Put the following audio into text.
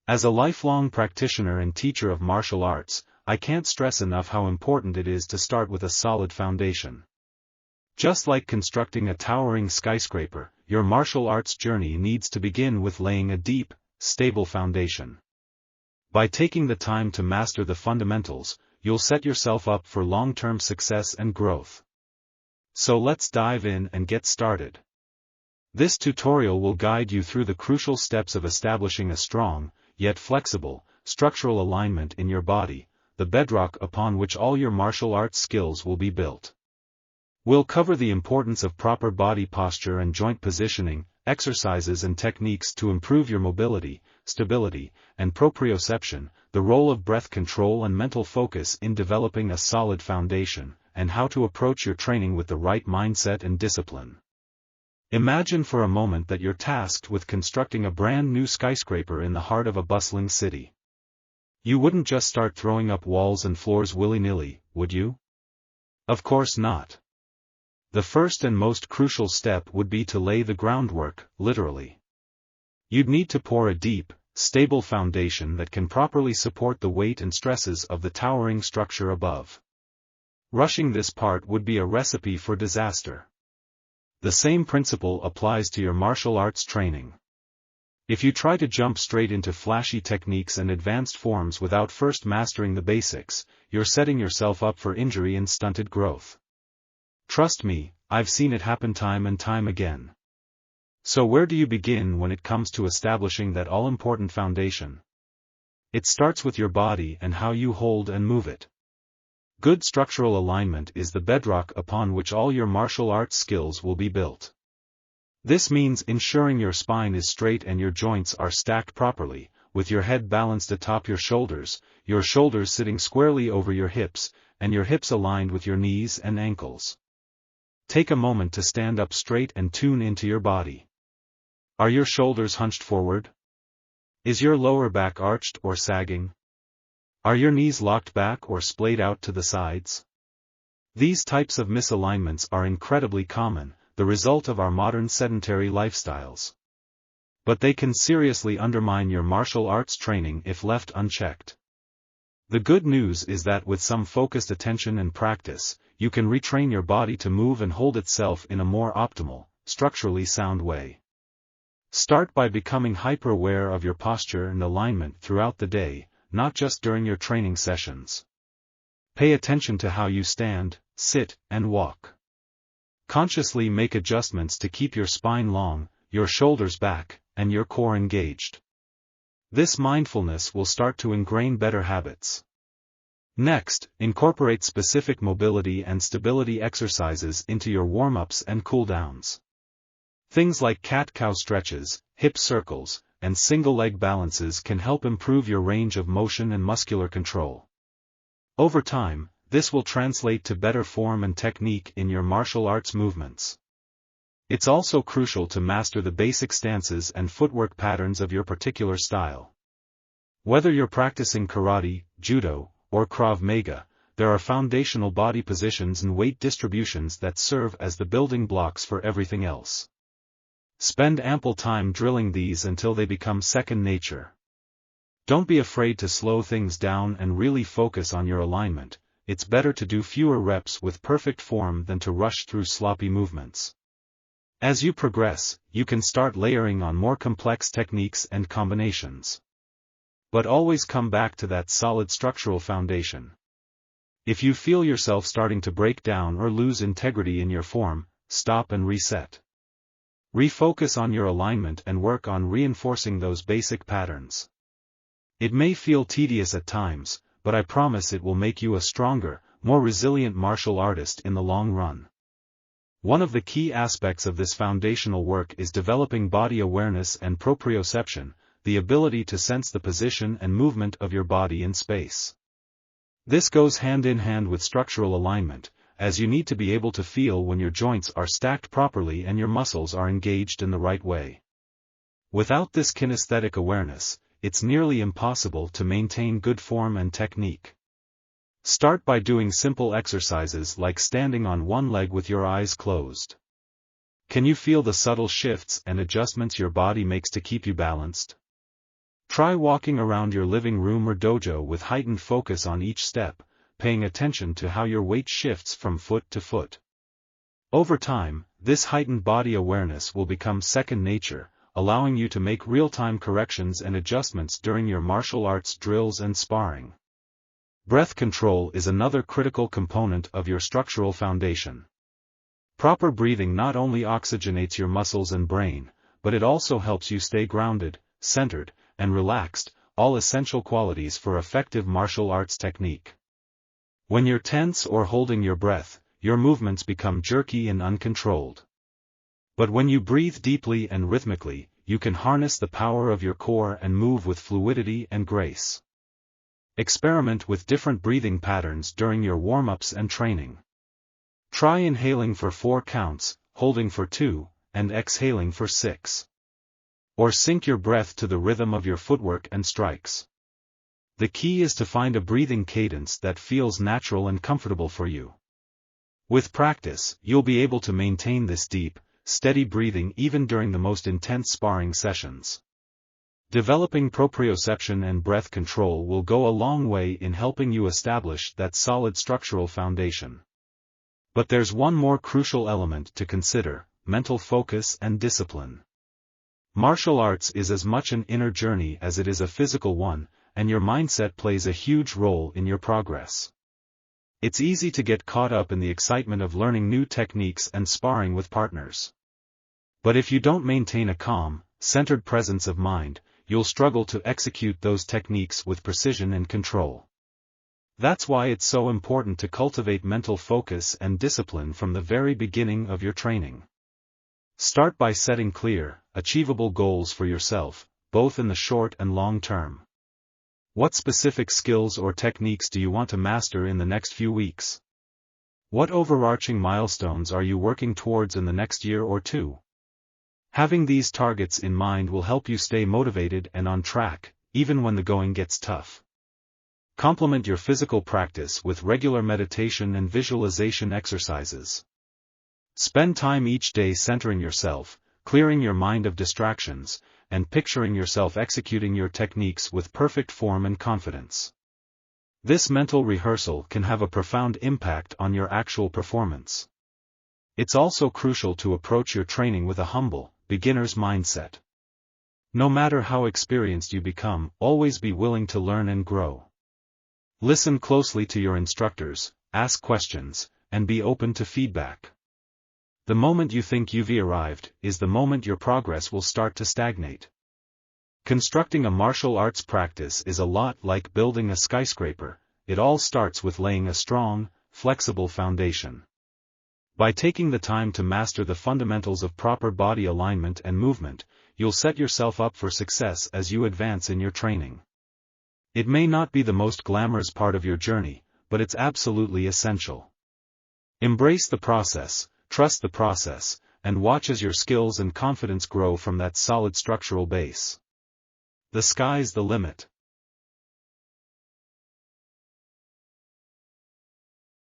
As a lifelong practitioner and teacher of martial arts, I can't stress enough how important it is to start with a solid foundation. Just like constructing a towering skyscraper, your martial arts journey needs to begin with laying a deep, stable foundation. By taking the time to master the fundamentals, you'll set yourself up for long-term success and growth. So let's dive in and get started. This tutorial will guide you through the crucial steps of establishing a strong, yet flexible, structural alignment in your body, the bedrock upon which all your martial arts skills will be built. We'll cover the importance of proper body posture and joint positioning, exercises and techniques to improve your mobility, stability, and proprioception, the role of breath control and mental focus in developing a solid foundation, and how to approach your training with the right mindset and discipline. Imagine for a moment that you're tasked with constructing a brand new skyscraper in the heart of a bustling city. You wouldn't just start throwing up walls and floors willy-nilly, would you? Of course not. The first and most crucial step would be to lay the groundwork, literally. You'd need to pour a deep, stable foundation that can properly support the weight and stresses of the towering structure above. Rushing this part would be a recipe for disaster. The same principle applies to your martial arts training. If you try to jump straight into flashy techniques and advanced forms without first mastering the basics, you're setting yourself up for injury and stunted growth. Trust me, I've seen it happen time and time again. So where do you begin when it comes to establishing that all-important foundation? It starts with your body and how you hold and move it. Good structural alignment is the bedrock upon which all your martial arts skills will be built. This means ensuring your spine is straight and your joints are stacked properly, with your head balanced atop your shoulders sitting squarely over your hips, and your hips aligned with your knees and ankles. Take a moment to stand up straight and tune into your body. Are your shoulders hunched forward? Is your lower back arched or sagging? Are your knees locked back or splayed out to the sides? These types of misalignments are incredibly common, the result of our modern sedentary lifestyles. But they can seriously undermine your martial arts training if left unchecked. The good news is that with some focused attention and practice, you can retrain your body to move and hold itself in a more optimal, structurally sound way. Start by becoming hyper-aware of your posture and alignment throughout the day, not just during your training sessions. Pay attention to how you stand, sit, and walk. Consciously make adjustments to keep your spine long, your shoulders back, and your core engaged. This mindfulness will start to ingrain better habits. Next, incorporate specific mobility and stability exercises into your warm-ups and cool-downs. Things like cat-cow stretches, hip circles, and single-leg balances can help improve your range of motion and muscular control. Over time, this will translate to better form and technique in your martial arts movements. It's also crucial to master the basic stances and footwork patterns of your particular style. Whether you're practicing karate, judo, or Krav Maga, there are foundational body positions and weight distributions that serve as the building blocks for everything else. Spend ample time drilling these until they become second nature. Don't be afraid to slow things down and really focus on your alignment. It's better to do fewer reps with perfect form than to rush through sloppy movements. As you progress, you can start layering on more complex techniques and combinations. But always come back to that solid structural foundation. If you feel yourself starting to break down or lose integrity in your form, stop and reset. Refocus on your alignment and work on reinforcing those basic patterns. It may feel tedious at times, but I promise it will make you a stronger, more resilient martial artist in the long run. One of the key aspects of this foundational work is developing body awareness and proprioception, the ability to sense the position and movement of your body in space. This goes hand in hand with structural alignment, as you need to be able to feel when your joints are stacked properly and your muscles are engaged in the right way. Without this kinesthetic awareness, it's nearly impossible to maintain good form and technique. Start by doing simple exercises like standing on one leg with your eyes closed. Can you feel the subtle shifts and adjustments your body makes to keep you balanced? Try walking around your living room or dojo with heightened focus on each step, paying attention to how your weight shifts from foot to foot. Over time, this heightened body awareness will become second nature, allowing you to make real-time corrections and adjustments during your martial arts drills and sparring. Breath control is another critical component of your structural foundation. Proper breathing not only oxygenates your muscles and brain, but it also helps you stay grounded, centered, and relaxed, all essential qualities for effective martial arts technique. When you're tense or holding your breath, your movements become jerky and uncontrolled. But when you breathe deeply and rhythmically, you can harness the power of your core and move with fluidity and grace. Experiment with different breathing patterns during your warm-ups and training. Try inhaling for 4 counts, holding for 2, and exhaling for 6. Or sync your breath to the rhythm of your footwork and strikes. The key is to find a breathing cadence that feels natural and comfortable for you. With practice, you'll be able to maintain this deep, steady breathing even during the most intense sparring sessions. Developing proprioception and breath control will go a long way in helping you establish that solid structural foundation. But there's one more crucial element to consider: mental focus and discipline. Martial arts is as much an inner journey as it is a physical one, and your mindset plays a huge role in your progress. It's easy to get caught up in the excitement of learning new techniques and sparring with partners. But if you don't maintain a calm, centered presence of mind, you'll struggle to execute those techniques with precision and control. That's why it's so important to cultivate mental focus and discipline from the very beginning of your training. Start by setting clear, achievable goals for yourself, both in the short and long term. What specific skills or techniques do you want to master in the next few weeks? What overarching milestones are you working towards in the next year or two? Having these targets in mind will help you stay motivated and on track, even when the going gets tough. Complement your physical practice with regular meditation and visualization exercises. Spend time each day centering yourself, clearing your mind of distractions, and picturing yourself executing your techniques with perfect form and confidence. This mental rehearsal can have a profound impact on your actual performance. It's also crucial to approach your training with a humble, beginner's mindset. No matter how experienced you become, always be willing to learn and grow. Listen closely to your instructors, ask questions, and be open to feedback. The moment you think you've arrived is the moment your progress will start to stagnate. Constructing a martial arts practice is a lot like building a skyscraper. It all starts with laying a strong, flexible foundation. By taking the time to master the fundamentals of proper body alignment and movement, you'll set yourself up for success as you advance in your training. It may not be the most glamorous part of your journey, but it's absolutely essential. Embrace the process, trust the process, and watch as your skills and confidence grow from that solid structural base. The sky's the limit.